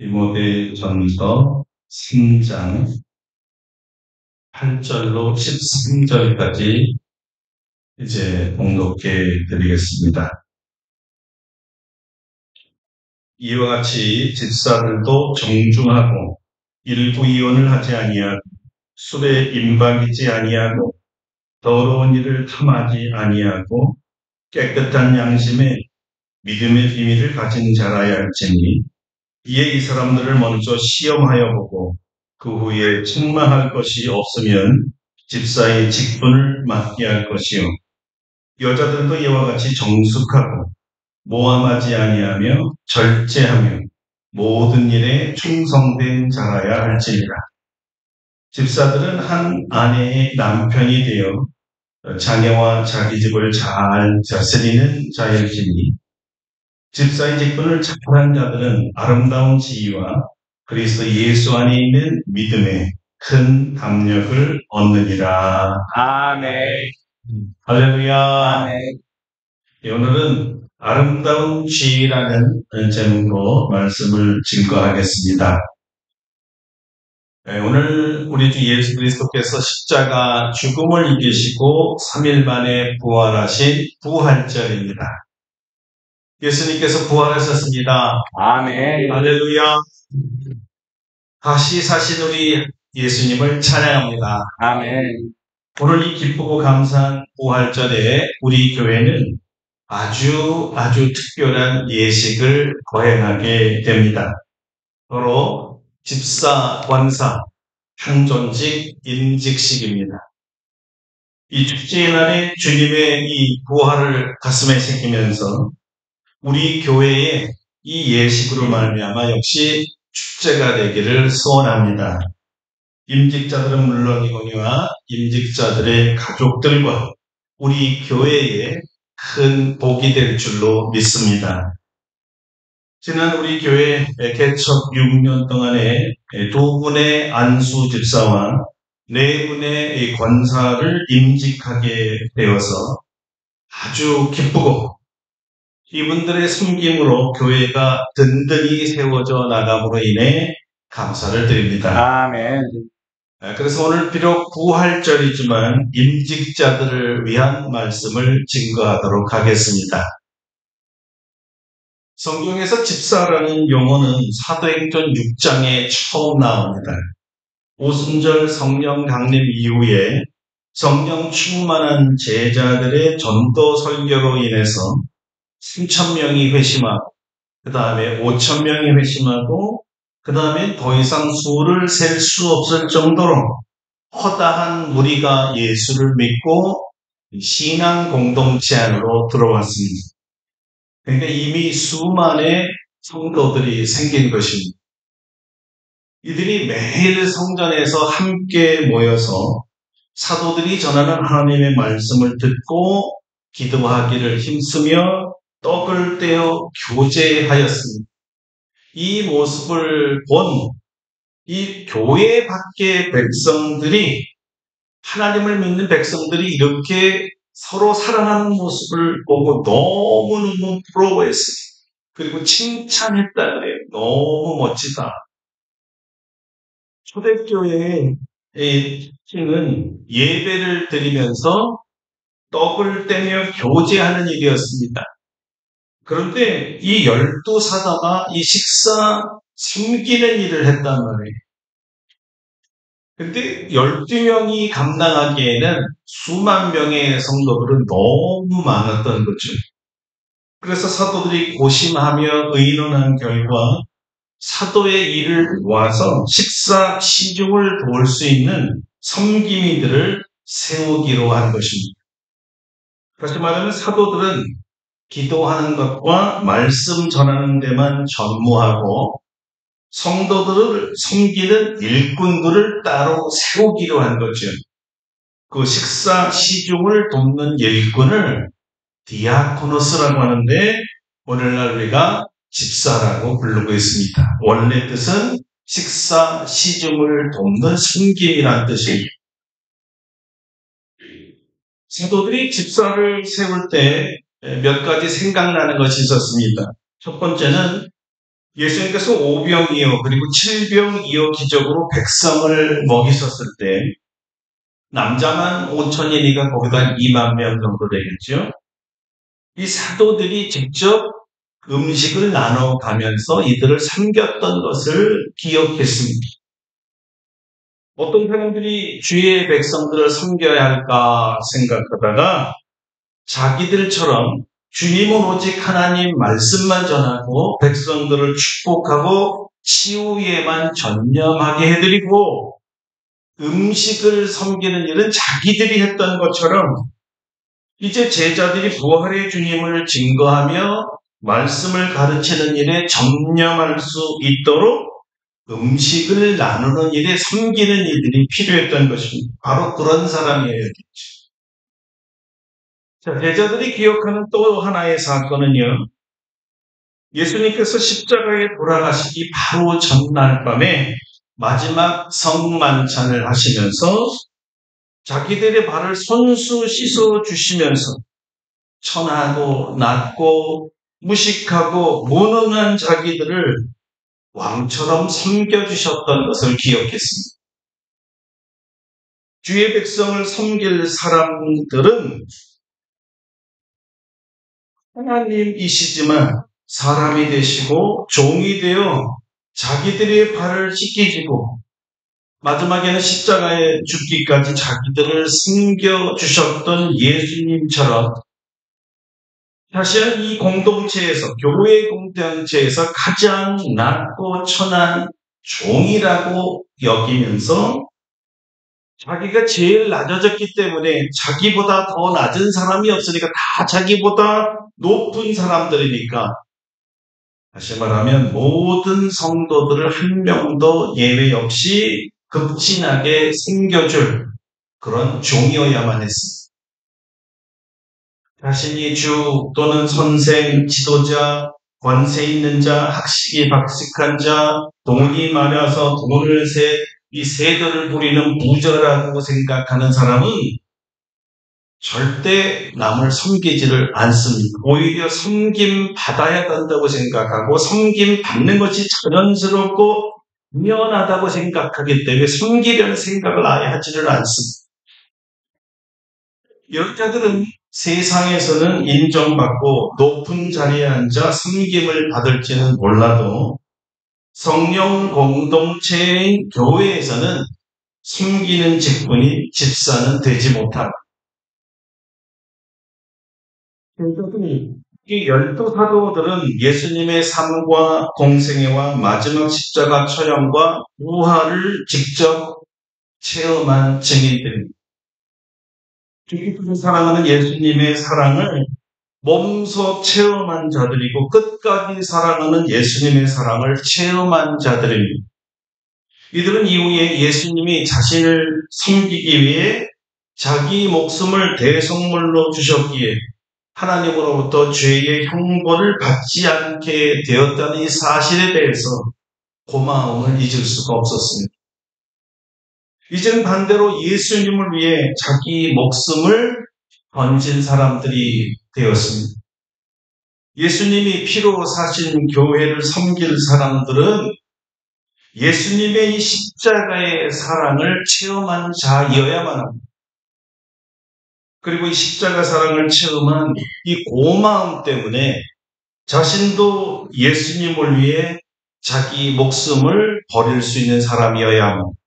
디모데전서 3장 8절로 13절까지 이제 봉독해 드리겠습니다. 이와 같이 집사들도 정중하고 일부이혼을 하지 아니하고 술에 임박이지 아니하고 더러운 일을 탐하지 아니하고 깨끗한 양심에 믿음의 비밀을 가진 자라야 할지니 이에 이 사람들을 먼저 시험하여 보고 그 후에 책망할 것이 없으면 집사의 직분을 맡게 할 것이요. 여자들도 이와 같이 정숙하고 모함하지 아니하며 절제하며 모든 일에 충성된 자라야 할지니라. 집사들은 한 아내의 남편이 되어 자녀와 자기 집을 잘 다스리는 자일지니 집사의 직분을 착한 자들은 아름다운 지위와 그리스도 예수 안에 있는 믿음에 큰 담력을 얻느니라. 아멘. 할렐루야. 아멘. 오늘은 아름다운 지위라는 제목으로 말씀을 증거하겠습니다. 오늘 우리 주 예수 그리스도께서 십자가 죽음을 이기시고 3일 만에 부활하신 부활절입니다. 예수님께서 부활하셨습니다. 아멘. 할렐루야. 다시 사신 우리 예수님을 찬양합니다. 아멘. 오늘 이 기쁘고 감사한 부활절에 우리 교회는 아주 특별한 예식을 거행하게 됩니다. 바로 집사, 권사, 향존직, 임직식입니다. 이 축제의 날에 주님의 이 부활을 가슴에 새기면서 우리 교회의 이 예식으로 말미암아 역시 축제가 되기를 소원합니다. 임직자들은 물론이거니와 임직자들의 가족들과 우리 교회에 큰 복이 될 줄로 믿습니다. 지난 우리 교회 개척 6년 동안에 2분의 안수 집사와 4분의 권사를 임직하게 되어서 아주 기쁘고 이분들의 섬김으로 교회가 든든히 세워져 나감으로 인해 감사를 드립니다. 아멘. 그래서 오늘 비록 부활절이지만 임직자들을 위한 말씀을 증거하도록 하겠습니다. 성경에서 집사라는 용어는 사도행전 6장에 처음 나옵니다. 오순절 성령 강림 이후에 성령 충만한 제자들의 전도 설교로 인해서 3,000명이 회심하고 그 다음에 5,000명이 회심하고 그 다음에 더 이상 수를 셀 수 없을 정도로 허다한 무리가 예수를 믿고 신앙 공동체 안으로 들어왔습니다. 그러니까 이미 수만의 성도들이 생긴 것입니다. 이들이 매일 성전에서 함께 모여서 사도들이 전하는 하나님의 말씀을 듣고 기도하기를 힘쓰며 떡을 떼어 교제하였습니다. 이 모습을 본 이 교회 밖의 백성들이 하나님을 믿는 백성들이 이렇게 서로 사랑하는 모습을 보고 너무너무 부러워했어요. 그리고 칭찬했다 그래요. 너무 멋지다. 초대교회의 특징은 예배를 드리면서 떡을 떼며 교제하는 일이었습니다. 그런데 이 12사도가 이 식사 섬기는 일을 했단 말이에요. 근데 12명이 감당하기에는 수만 명의 성도들은 너무 많았던 거죠. 그래서 사도들이 고심하며 의논한 결과 사도의 일을 모아서 식사 시중을 도울 수 있는 섬김이들을 세우기로 한 것입니다. 다시 말하면 사도들은 기도하는 것과 말씀 전하는 데만 전무하고 성도들을 섬기는 일꾼들을 따로 세우기로 한 거죠. 그 식사 시중을 돕는 일꾼을 디아코노스라고 하는데 오늘날 우리가 집사라고 부르고 있습니다. 원래 뜻은 식사 시중을 돕는 섬김이라는 뜻입니다. 사도들이 집사를 세울 때 몇 가지 생각나는 것이 있었습니다. 첫 번째는 예수님께서 오병이어 그리고 칠병이어 기적으로 백성을 먹이셨을 때 남자만 5천이니까 거기다 한 2만 명 정도 되겠죠. 이 사도들이 직접 음식을 나눠가면서 이들을 섬겼던 것을 기억했습니다. 어떤 사람들이 주의 백성들을 섬겨야 할까 생각하다가 자기들처럼 주님은 오직 하나님 말씀만 전하고 백성들을 축복하고 치유에만 전념하게 해드리고 음식을 섬기는 일은 자기들이 했던 것처럼 이제 제자들이 부활의 주님을 증거하며 말씀을 가르치는 일에 전념할 수 있도록 음식을 나누는 일에 섬기는 일들이 필요했던 것입니다. 바로 그런 사람이에요. 자, 제자들이 기억하는 또 하나의 사건은요. 예수님께서 십자가에 돌아가시기 바로 전날 밤에 마지막 성만찬을 하시면서 자기들의 발을 손수 씻어 주시면서 천하고 낮고 무식하고 무능한 자기들을 왕처럼 섬겨주셨던 것을 기억했습니다. 주의 백성을 섬길 사람들은 하나님이시지만 사람이 되시고 종이 되어 자기들의 발을 씻기시고 마지막에는 십자가에 죽기까지 자기들을 섬겨주셨던 예수님처럼 사실 이 공동체에서 교회 공동체에서 가장 낮고 천한 종이라고 여기면서 자기가 제일 낮아졌기 때문에 자기보다 더 낮은 사람이 없으니까 다 자기보다 높은 사람들이니까 다시 말하면 모든 성도들을 한 명도 예외 없이 급진하게 섬겨줄 그런 종이어야만 했습니다. 자신이 주 또는 선생, 지도자, 권세 있는 자, 학식이 박식한 자, 돈이 많아서 돈을 이 세도를 부리는 부자라고 생각하는 사람은 절대 남을 섬기지를 않습니다. 오히려 섬김 받아야 한다고 생각하고 섬김 받는 것이 자연스럽고 미연하다고 생각하기 때문에 섬기려는 생각을 아예 하지를 않습니다. 이런 자들은 세상에서는 인정받고 높은 자리에 앉아 섬김을 받을지는 몰라도 성령 공동체인 교회에서는 섬기는 직분이 집사는 되지 못합니다. 이 12사도들은 예수님의 삶과 공생애와 마지막 십자가 처형과 부활을 직접 체험한 증인들입니다. 깊이 사랑하는 예수님의 사랑을 몸소 체험한 자들이고 끝까지 사랑하는 예수님의 사랑을 체험한 자들입니다. 이들은 이후에 예수님이 자신을 섬기기 위해 자기 목숨을 대속물로 주셨기에 하나님으로부터 죄의 형벌을 받지 않게 되었다는 이 사실에 대해서 고마움을 잊을 수가 없었습니다. 이제는 반대로 예수님을 위해 자기 목숨을 던진 사람들이 되었습니다. 예수님이 피로 사신 교회를 섬길 사람들은 예수님의 이 십자가의 사랑을 체험한 자이어야만 합니다. 그리고 이 십자가 사랑을 체험한 이 고마움 때문에 자신도 예수님을 위해 자기 목숨을 버릴 수 있는 사람이어야 합니다.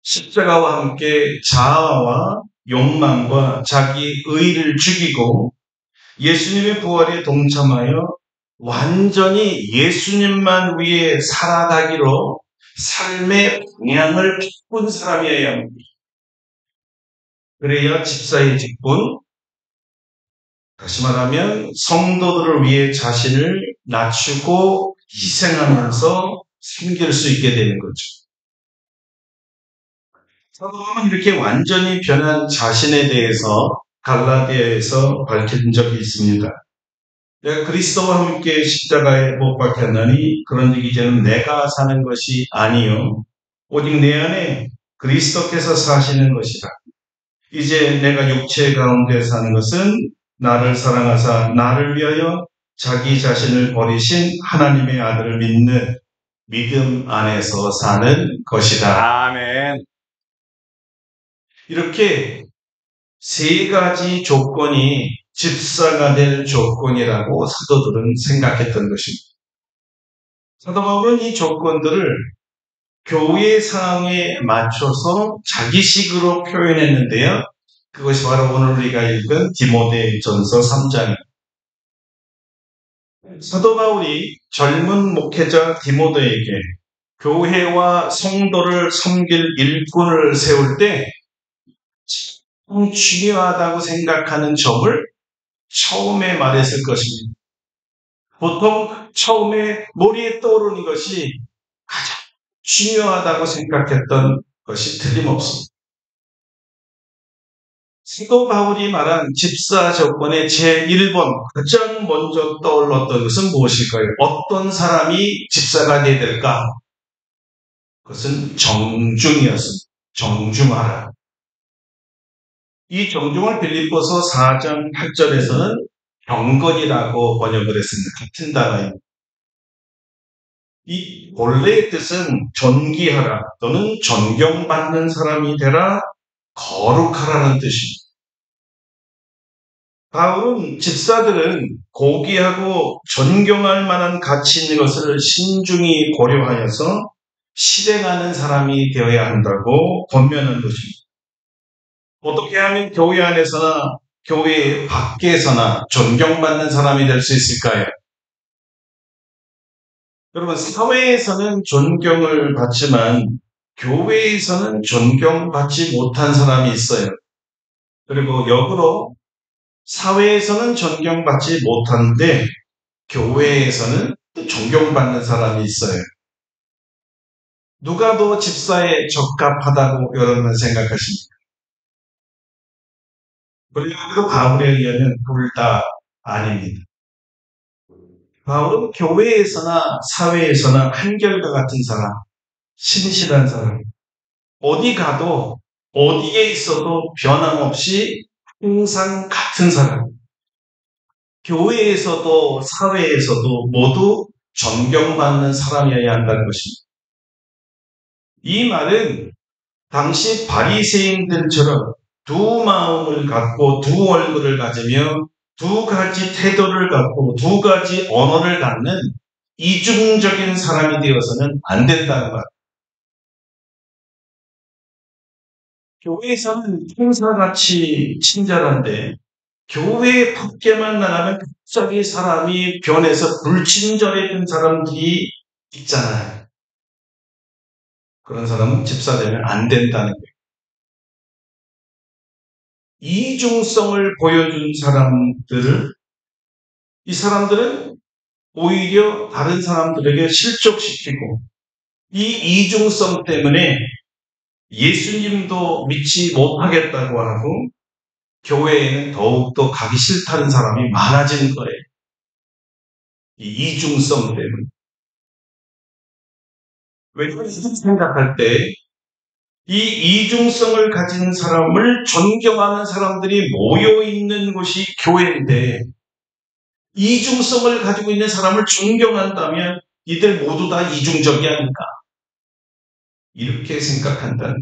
십자가와 함께 자아와 욕망과 자기 의를 죽이고 예수님의 부활에 동참하여 완전히 예수님만 위해 살아가기로 삶의 방향을 바꾼 사람이어야 합니다. 그래야 집사의 직분, 다시 말하면 성도들을 위해 자신을 낮추고 희생하면서 섬길 수 있게 되는 거죠. 사도 바울은 이렇게 완전히 변한 자신에 대해서 갈라디아에서 밝힌 적이 있습니다. 내가 그리스도와 함께 십자가에 못 박혔나니 그런즉 이제는 내가 사는 것이 아니요 오직 내 안에 그리스도께서 사시는 것이다. 이제 내가 육체 가운데 사는 것은 나를 사랑하사 나를 위하여 자기 자신을 버리신 하나님의 아들을 믿는 믿음 안에서 사는 것이다. 아멘. 이렇게 세 가지 조건이 집사가 될 조건이라고 사도들은 생각했던 것입니다. 사도 바울은 이 조건들을 교회 상황에 맞춰서 자기식으로 표현했는데요. 그것이 바로 오늘 우리가 읽은 디모데전서 3장입니다. 사도 바울이 젊은 목회자 디모데에게 교회와 성도를 섬길 일꾼을 세울 때 참 중요하다고 생각하는 점을 처음에 말했을 것입니다. 보통 처음에 머리에 떠오르는 것이 가장 중요하다고 생각했던 것이 틀림없습니다. 사도 바울이 말한 집사 조건의 제1번 가장 먼저 떠올랐던 것은 무엇일까요? 어떤 사람이 집사가 되어야 될까? 그것은 정중이었습니다. 정중하라. 이 정중을 빌립보서 4장 8절에서는 경건이라고 번역을 했습니다. 같은 단어입니다. 이 본래의 뜻은 존귀하라 또는 존경받는 사람이 되라, 거룩하라는 뜻입니다. 바울은 집사들은 고귀하고 존경할 만한 가치 있는 것을 신중히 고려하여서 실행하는 사람이 되어야 한다고 권면한 것입니다. 어떻게 하면 교회 안에서나 교회 밖에서나 존경받는 사람이 될 수 있을까요? 여러분, 사회에서는 존경을 받지만 교회에서는 존경받지 못한 사람이 있어요. 그리고 역으로 사회에서는 존경받지 못하는데 교회에서는 또 존경받는 사람이 있어요. 누가 더 집사에 적합하다고 여러분은 생각하십니까? 그리고 바울에 의하면 둘 다 아닙니다. 바울은 교회에서나 사회에서나 한결과 같은 사람, 신실한 사람, 어디 가도 어디에 있어도 변함없이 항상 같은 사람, 교회에서도 사회에서도 모두 존경받는 사람이어야 한다는 것입니다. 이 말은 당시 바리새인들처럼 두 마음을 갖고 두 얼굴을 가지며 두 가지 태도를 갖고 두 가지 언어를 갖는 이중적인 사람이 되어서는 안 된다는 말. 교회에서는 행사같이 친절한데 교회 밖에만 나가면 갑자기 사람이 변해서 불친절해진 사람들이 있잖아요. 그런 사람은 집사 되면 안 된다는 거예요. 이중성을 보여준 사람들을, 이 사람들은 오히려 다른 사람들에게 실족시키고 이 이중성 때문에 예수님도 믿지 못하겠다고 하고 교회에는 더욱더 가기 싫다는 사람이 많아지는 거예요. 이 이중성 때문에. 왜냐하면 이렇게 생각할 때 이 이중성을 가진 사람을 존경하는 사람들이 모여있는 곳이 교회인데 이중성을 가지고 있는 사람을 존경한다면 이들 모두 다 이중적이 아닐까? 이렇게 생각한다는.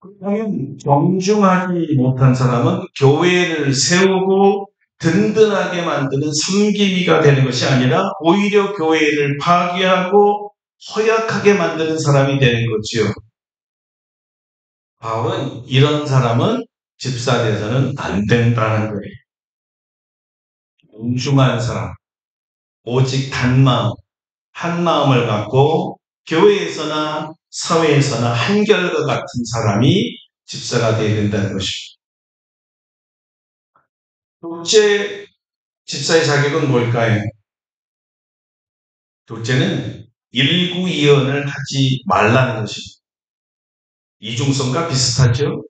그렇다면 정중하지 못한 사람은 교회를 세우고 든든하게 만드는 섬기기가 되는 것이 아니라 오히려 교회를 파괴하고 허약하게 만드는 사람이 되는 거지요. 바울은 이런 사람은 집사돼서는 안 된다는 거예요. 정중한 사람, 오직 단마음, 한 마음을 갖고 교회에서나 사회에서나 한결과 같은 사람이 집사가 되어야 된다는 것입니다. 둘째, 집사의 자격은 뭘까요? 둘째는 일구이연을 하지 말라는 것입니다. 이중성과 비슷하죠?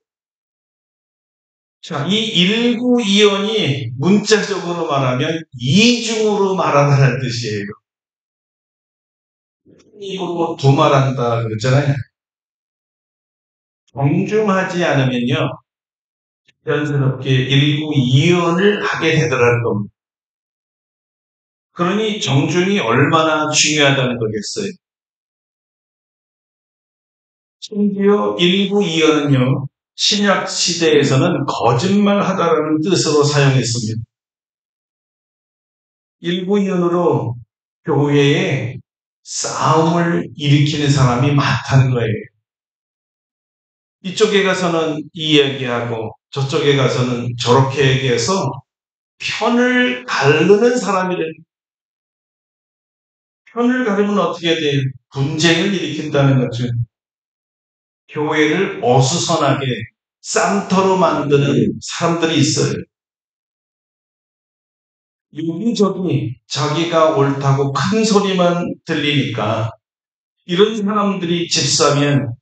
자, 이 일구이연이 문자적으로 말하면 이중으로 말하다는 뜻이에요. 입으로 두말한다 그랬잖아요. 정중하지 않으면요, 자연스럽게 일구이연을 하게 되더라는 겁니다. 그러니 정중이 얼마나 중요하다는 거겠어요. 심지어 일부 이어는요, 신약 시대에서는 거짓말하다라는 뜻으로 사용했습니다. 일부 이언으로 교회에 싸움을 일으키는 사람이 많다는 거예요. 이쪽에 가서는 이 얘기하고 저쪽에 가서는 저렇게 얘기해서 편을 가르는 사람이래. 편을 가르면 어떻게 돼요? 분쟁을 일으킨다는 거죠. 교회를 어수선하게 쌈터로 만드는 사람들이 있어요. 여기저기 자기가 옳다고 큰 소리만 들리니까 이런 사람들이 집사면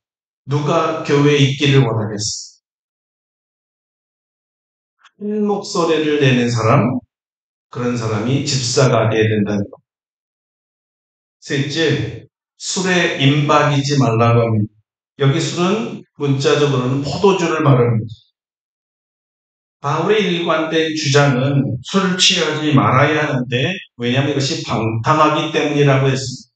누가 교회에 있기를 원하겠어? 큰 목소리를 내는 사람, 그런 사람이 집사가 돼야 된다는 것. 셋째, 술에 임박이지 말라고 합니다. 여기 술은 문자적으로는 포도주를 말합니다. 바울의 일관된 주장은 술을 취하지 말아야 하는데 왜냐하면 이것이 방탕하기 때문이라고 했습니다.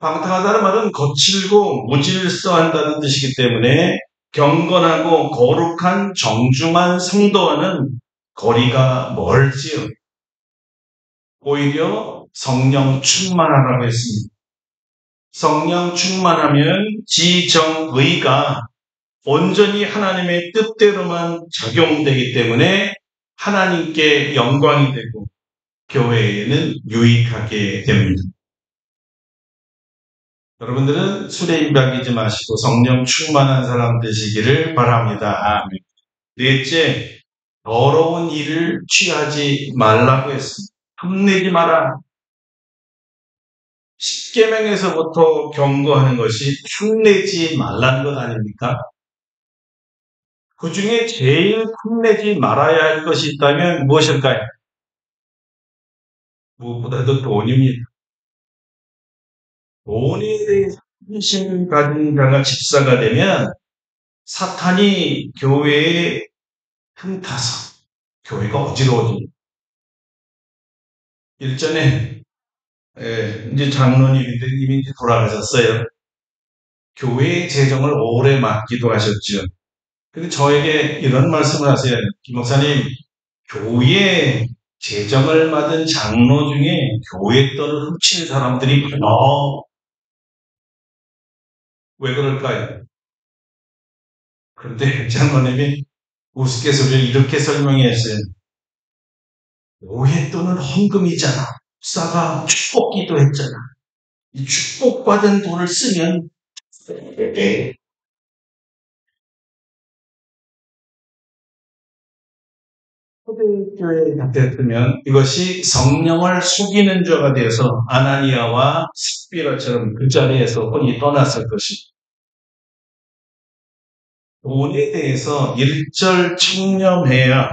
방탕하다는 말은 거칠고 무질서한다는 뜻이기 때문에 경건하고 거룩한 정중한 성도와는 거리가 멀지요. 오히려 성령 충만하라고 했습니다. 성령 충만하면 지정의가 온전히 하나님의 뜻대로만 적용되기 때문에 하나님께 영광이 되고 교회에는 유익하게 됩니다. 여러분들은 술에 임박이지 마시고 성령 충만한 사람 되시기를 바랍니다. 아멘. 넷째, 더러운 일을 취하지 말라고 했습니다. 탐내지 마라. 십계명에서부터 경고하는 것이 탐내지 말라는 것 아닙니까? 그 중에 제일 탐내지 말아야 할 것이 있다면 무엇일까요? 무엇보다도 돈입니다. 돈에 대해서 관심을 가진 자가 집사가 되면 사탄이 교회에 틈타서 교회가 어지러워집니다. 일전에 이제 장로님인데 이미 돌아가셨어요. 교회의 재정을 오래 맡기도 하셨죠. 근데 저에게 이런 말씀을 하세요. 김 목사님, 교회 재정을 맡은 장로 중에 교회 돈을 훔치는 사람들이 많아. 왜 그럴까요? 그런데 장로님이 우스갯소리를 이렇게 설명했어요. 교회 돈은 헌금이잖아. 목사가 축복기도 했잖아. 이 축복받은 돈을 쓰면 초대교회에 잡혔으면 이것이 성령을 속이는 죄가 되어서 아나니아와 삽비라처럼 그 자리에서 혼이 떠났을 것입니다. 돈에 대해서 일절청렴해야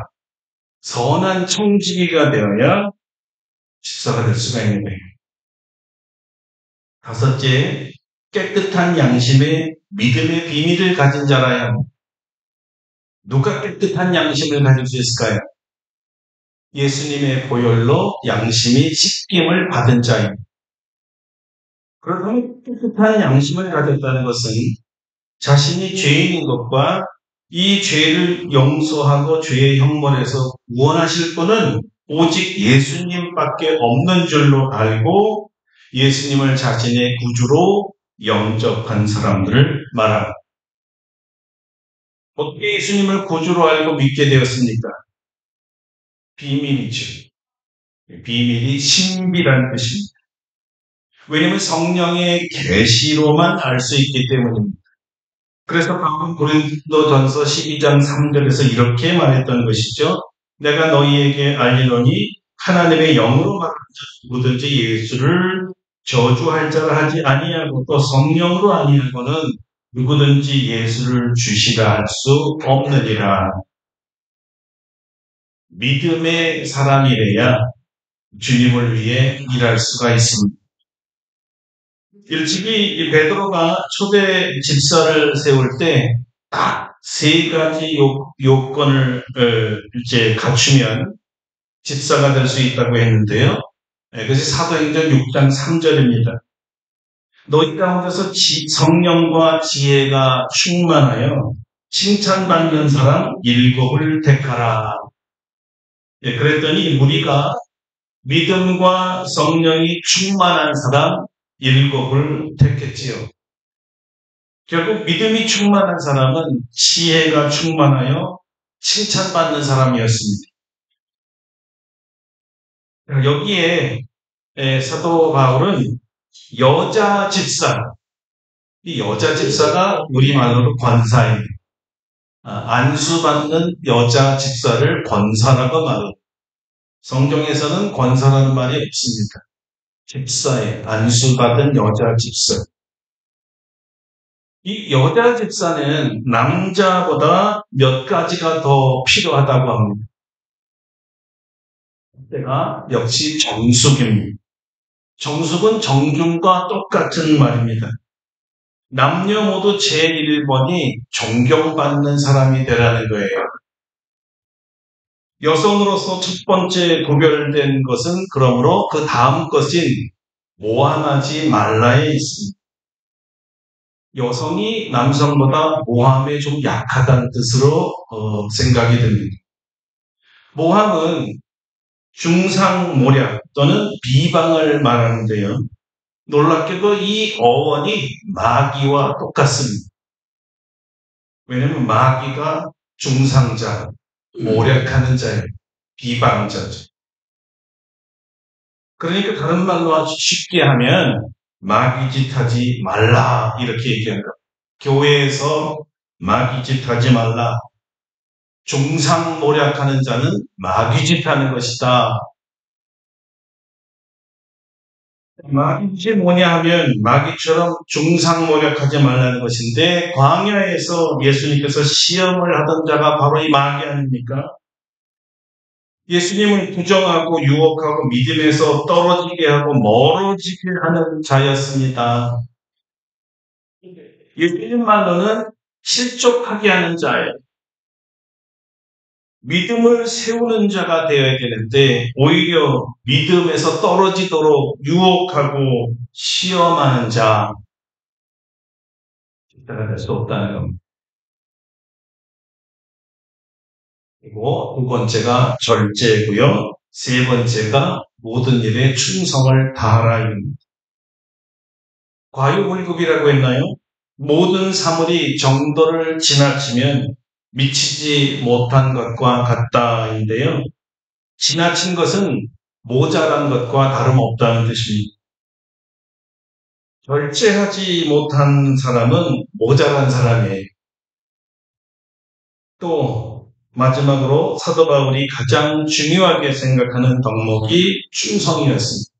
선한 청지기가 되어야 집사가 될 수가 있는 거예요. 다섯째, 깨끗한 양심에 믿음의 비밀을 가진 자라야 합니다. 누가 깨끗한 양심을 가질 수 있을까요? 예수님의 보혈로 양심이 씻김을 받은 자입니다. 그렇다면 깨끗한 양심을 가졌다는 것은 자신이 죄인인 것과 이 죄를 용서하고 죄의 형벌에서 구원하실 분은 오직 예수님밖에 없는 줄로 알고 예수님을 자신의 구주로 영접한 사람들을 말합니다. 어떻게 예수님을 구주로 알고 믿게 되었습니까? 비밀이죠. 비밀이 신비란 뜻입니다. 왜냐하면 성령의 계시로만 알 수 있기 때문입니다. 그래서 바울은 고린도전서 12장 3절에서 이렇게 말했던 것이죠. 내가 너희에게 알리노니 하나님의 영으로 말하는 자 누구든지 예수를 저주할 자를 하지 아니하고 또 성령으로 아니하고는 누구든지 예수를 주시라 할 수 없느니라. 믿음의 사람이래야 주님을 위해 일할 수가 있습니다. 일찍이 베드로가 초대 집사를 세울 때 딱 세 가지 요건을 이제 갖추면 집사가 될 수 있다고 했는데요. 그것이 사도행전 6장 3절입니다. 너희 가운데서 성령과 지혜가 충만하여 칭찬받는 사람 7을 택하라. 그랬더니 우리가 믿음과 성령이 충만한 사람 7을 택했지요. 결국 믿음이 충만한 사람은 지혜가 충만하여 칭찬받는 사람이었습니다. 여기에 사도 바울은 여자 집사, 이 여자 집사가 우리말로 권사입니다. 안수받는 여자 집사를 권사라고 말해요. 성경에서는 권사라는 말이 없습니다. 집사에 안수받은 여자 집사. 이 여자 집사는 남자보다 몇 가지가 더 필요하다고 합니다. 때가 역시 정숙입니다. 정숙은 정중과 똑같은 말입니다. 남녀 모두 제1번이 존경받는 사람이 되라는 거예요. 여성으로서 첫 번째 구별된 것은 그러므로 그 다음 것인 모함하지 말라에 있습니다. 여성이 남성보다 모함에 좀 약하다는 뜻으로 생각이 됩니다. 모함은 중상모략 또는 비방을 말하는데요. 놀랍게도 이 어원이 마귀와 똑같습니다. 왜냐하면 마귀가 중상자, 모략하는 자예요. 비방자죠. 그러니까 다른 말로 아주 쉽게 하면 마귀짓 하지 말라 이렇게 얘기합니다. 교회에서 마귀짓 하지 말라. 중상모략하는 자는 마귀짓 하는 것이다. 마귀짓이 뭐냐 하면 마귀처럼 중상모략하지 말라는 것인데 광야에서 예수님께서 시험을 하던 자가 바로 이 마귀 아닙니까? 예수님을 부정하고 유혹하고 믿음에서 떨어지게 하고 멀어지게 하는 자였습니다. 예수님 말로는 실족하게 하는 자예요. 믿음을 세우는 자가 되어야 되는데 오히려 믿음에서 떨어지도록 유혹하고 시험하는 자, 집사가 될 수 없다는 겁니다. 그리고 두 번째가 절제고요. 세 번째가 모든 일에 충성을 다하라입니다. 과유불급이라고 했나요? 모든 사물이 정도를 지나치면 미치지 못한 것과 같다인데요. 지나친 것은 모자란 것과 다름없다는 뜻입니다. 절제하지 못한 사람은 모자란 사람이에요. 또 마지막으로 사도 바울이 가장 중요하게 생각하는 덕목이 충성이었습니다.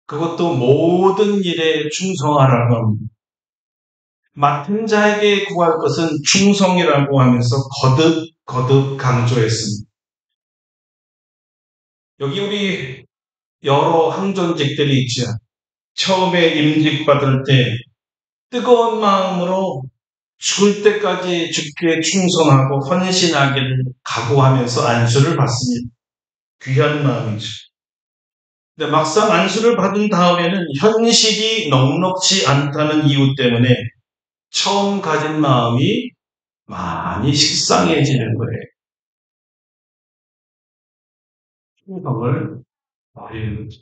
그것도 모든 일에 충성하라고 합니다. 맡은 자에게 구할 것은 충성이라고 하면서 거듭 강조했습니다. 여기 우리 여러 항존직들이 있죠. 처음에 임직 받을 때 뜨거운 마음으로 죽을 때까지 주께 충성하고 헌신하기를 각오하면서 안수를 받습니다. 귀한 마음이죠. 근데 막상 안수를 받은 다음에는 현실이 넉넉지 않다는 이유 때문에 처음 가진 마음이 많이 식상해지는 거예요. 충성을 버리는 거죠.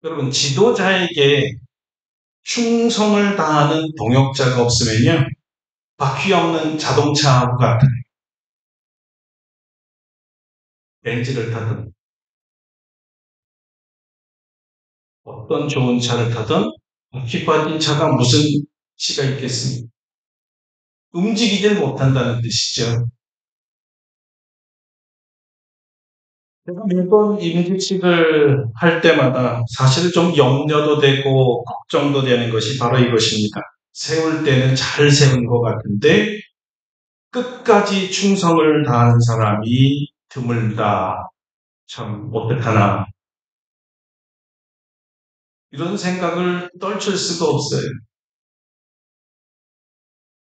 여러분, 지도자에게 충성을 다하는 동역자가 없으면요, 바퀴 없는 자동차하고 같아요. 렌즈를 타든, 어떤 좋은 차를 타든, 바퀴 빠진 차가 무슨 치가 있겠습니까? 움직이질 못한다는 뜻이죠. 제가 매번 임직식을 할 때마다 사실 좀 염려도 되고 걱정도 되는 것이 바로 이것입니다. 세울 때는 잘 세운 것 같은데 끝까지 충성을 다하는 사람이 드물다. 참 어떡하나. 이런 생각을 떨칠 수가 없어요.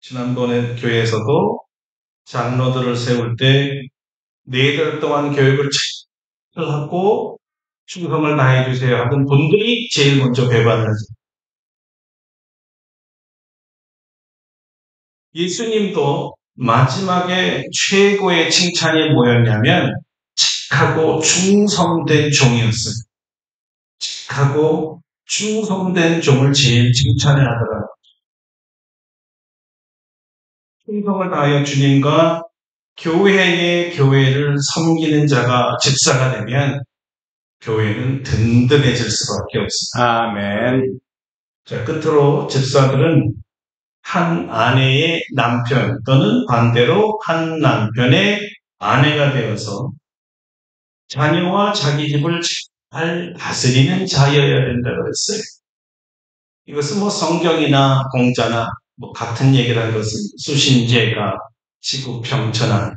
지난번에 교회에서도 장로들을 세울 때 4달 동안 교육을 잘 하고 충성을 다해 주세요 하던 분들이 제일 먼저 배반을 하죠. 예수님도 마지막에 최고의 칭찬이 뭐였냐면 착하고 충성된 종이었어요. 착하고 충성된 종을 제일 칭찬을 하더라고요. 충성을 다하여 주님과 교회를 섬기는 자가 집사가 되면 교회는 든든해질 수밖에 없습니다. 아멘. 자, 끝으로 집사들은 한 아내의 남편 또는 반대로 한 남편의 아내가 되어서 자녀와 자기 집을 잘 다스리는 자여야 된다고 했어요. 이것은 뭐 성경이나 공자나 뭐 같은 얘기라는 것은 수신제가 지구평천한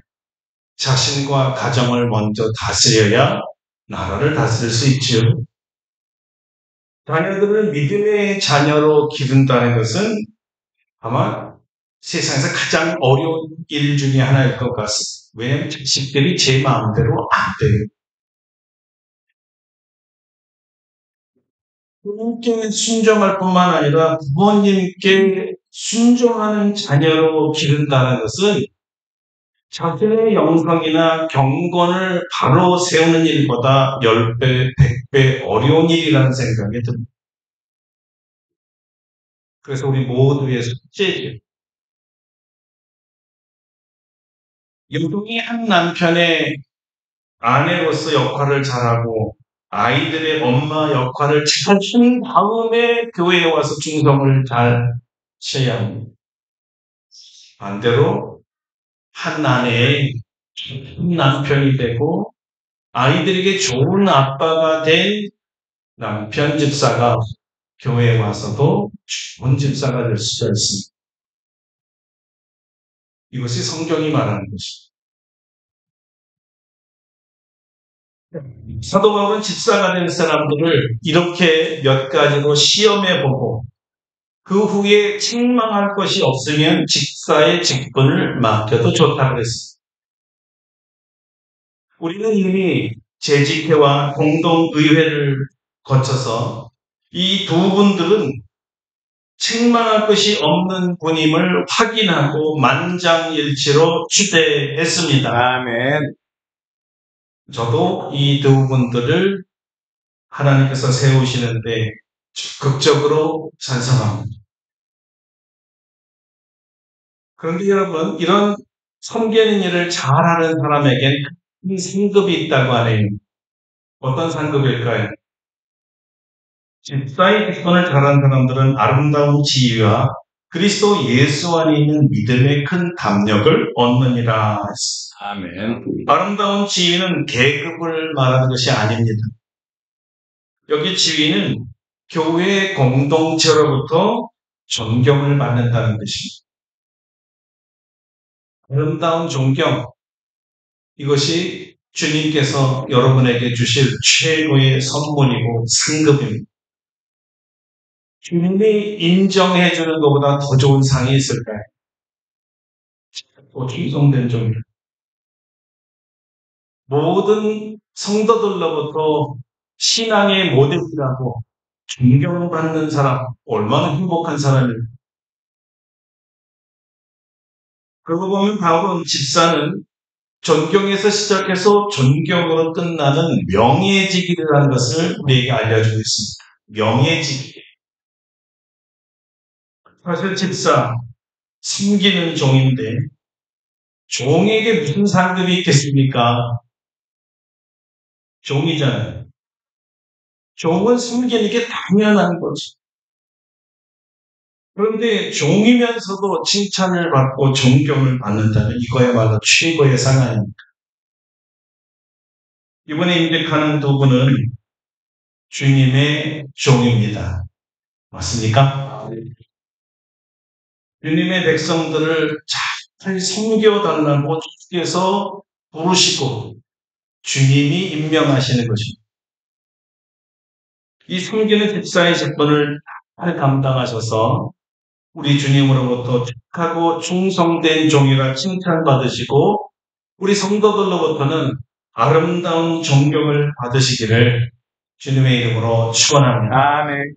자신과 가정을 먼저 다스려야 나라를 다스릴 수 있지요. 자녀들을 믿음의 자녀로 기른다는 것은 아마 세상에서 가장 어려운 일 중에 하나일 것 같습니다. 왜냐하면 자식들이 제 마음대로 안 돼요. 부모님께 순종할 뿐만 아니라 부모님께 순종하는 자녀로 기른다는 것은 자신의 영성이나 경건을 바로 세우는 일보다 10배, 100배 어려운 일이라는 생각이 듭니다. 그래서 우리 모두의 숙제죠. 여동이 한 남편의 아내로서 역할을 잘하고 아이들의 엄마 역할을 잘 한 다음에 교회에 와서 충성을 잘 해야 합니다. 반대로 한 아내의 한 남편이 되고 아이들에게 좋은 아빠가 된 남편 집사가 교회에 와서도 좋은 집사가 될 수가 있습니다. 이것이 성경이 말하는 것입니다. 사도 바울은 집사가 된 사람들을 이렇게 몇 가지로 시험해 보고 그 후에 책망할 것이 없으면 집사의 직분을 맡겨도 좋다고 했습니다. 우리는 이미 재직회와 공동의회를 거쳐서 이 두 분들은 책망할 것이 없는 분임을 확인하고 만장일치로 추대했습니다. 아멘. 저도 이 두 분들을 하나님께서 세우시는데 적극적으로 찬성합니다. 그런데 여러분, 이런 섬기는 일을 잘하는 사람에겐 큰 상급이 있다고 하네요. 어떤 상급일까요? 집사의 직분을 잘하는 사람들은 아름다운 지위와 그리스도 예수 안에 있는 믿음의 큰 담력을 얻느니라 했습니다. 아멘. 아름다운 지위는 계급을 말하는 것이 아닙니다. 여기 지위는 교회 공동체로부터 존경을 받는다는 것입니다. 아름다운 존경, 이것이 주님께서 여러분에게 주실 최고의 선물이고 상급입니다. 주님이 인정해 주는 것보다 더 좋은 상이 있을까요? 또 충성된 종들. 모든 성도들로부터 신앙의 모델이라고 존경받는 사람, 얼마나 행복한 사람입니까? 그러고 보면 바울은 집사는 존경에서 시작해서 존경으로 끝나는 명예직이라는 것을 우리에게 알려주고 있습니다. 명예직. 사실 집사, 섬기는 종인데 종에게 무슨 상급이 있겠습니까? 종이잖아요. 종은 섬기는 게 당연한 거죠. 그런데 종이면서도 칭찬을 받고 존경을 받는다면 이거야말로 최고의 상 아닙니까? 이번에 임직하는 두 분은 주님의 종입니다. 맞습니까? 주님의 백성들을 잘 섬겨달라고 주께서 부르시고 주님이 임명하시는 것입니다. 이 섬기는 집사의 직분을 잘 감당하셔서 우리 주님으로부터 착하고 충성된 종이라 칭찬받으시고 우리 성도들로부터는 아름다운 존경을 받으시기를 주님의 이름으로 축원합니다. 아멘.